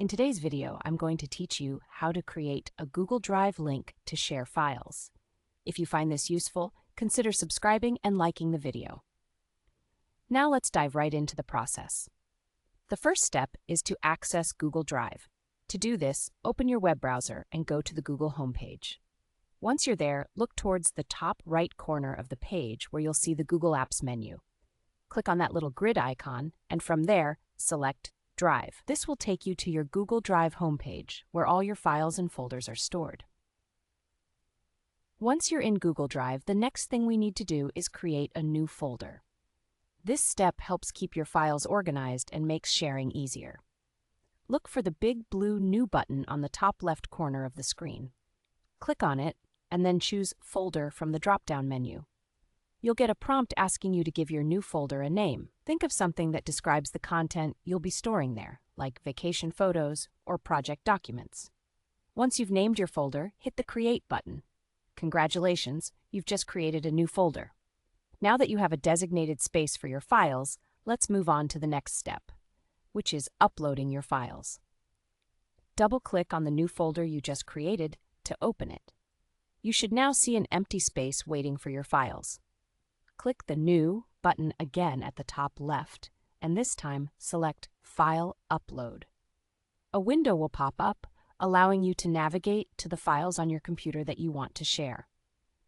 In today's video, I'm going to teach you how to create a Google Drive link to share files. If you find this useful, consider subscribing and liking the video. Now let's dive right into the process. The first step is to access Google Drive. To do this, open your web browser and go to the Google homepage. Once you're there, look towards the top right corner of the page where you'll see the Google Apps menu. Click on that little grid icon, and from there, select Drive. This will take you to your Google Drive homepage, where all your files and folders are stored. Once you're in Google Drive, the next thing we need to do is create a new folder. This step helps keep your files organized and makes sharing easier. Look for the big blue New button on the top left corner of the screen. Click on it, and then choose Folder from the drop-down menu. You'll get a prompt asking you to give your new folder a name. Think of something that describes the content you'll be storing there, like vacation photos or project documents. Once you've named your folder, hit the Create button. Congratulations, you've just created a new folder. Now that you have a designated space for your files, let's move on to the next step, which is uploading your files. Double-click on the new folder you just created to open it. You should now see an empty space waiting for your files. Click the New button again at the top left, and this time select File Upload. A window will pop up, allowing you to navigate to the files on your computer that you want to share.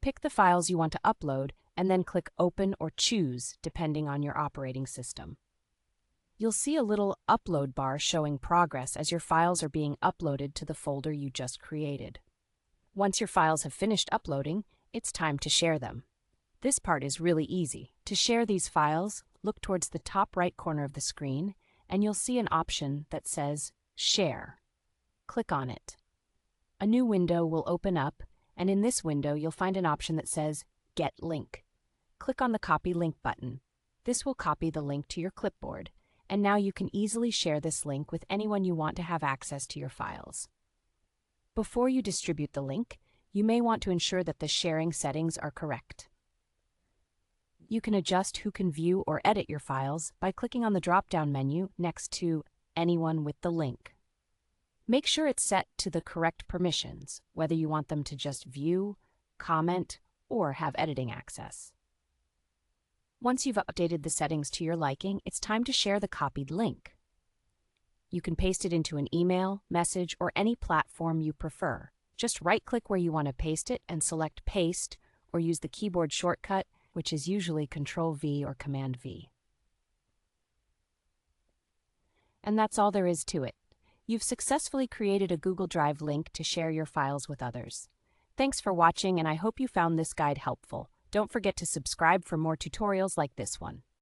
Pick the files you want to upload, and then click Open or Choose, depending on your operating system. You'll see a little upload bar showing progress as your files are being uploaded to the folder you just created. Once your files have finished uploading, it's time to share them. This part is really easy. To share these files, look towards the top right corner of the screen, and you'll see an option that says Share. Click on it. A new window will open up, and in this window you'll find an option that says Get Link. Click on the Copy Link button. This will copy the link to your clipboard, and now you can easily share this link with anyone you want to have access to your files. Before you distribute the link, you may want to ensure that the sharing settings are correct. You can adjust who can view or edit your files by clicking on the drop-down menu next to Anyone with the link. Make sure it's set to the correct permissions, whether you want them to just view, comment, or have editing access. Once you've updated the settings to your liking, it's time to share the copied link. You can paste it into an email, message, or any platform you prefer. Just right-click where you want to paste it and select Paste, or use the keyboard shortcut, which is usually Ctrl-V or Command-V. And that's all there is to it. You've successfully created a Google Drive link to share your files with others. Thanks for watching, and I hope you found this guide helpful. Don't forget to subscribe for more tutorials like this one.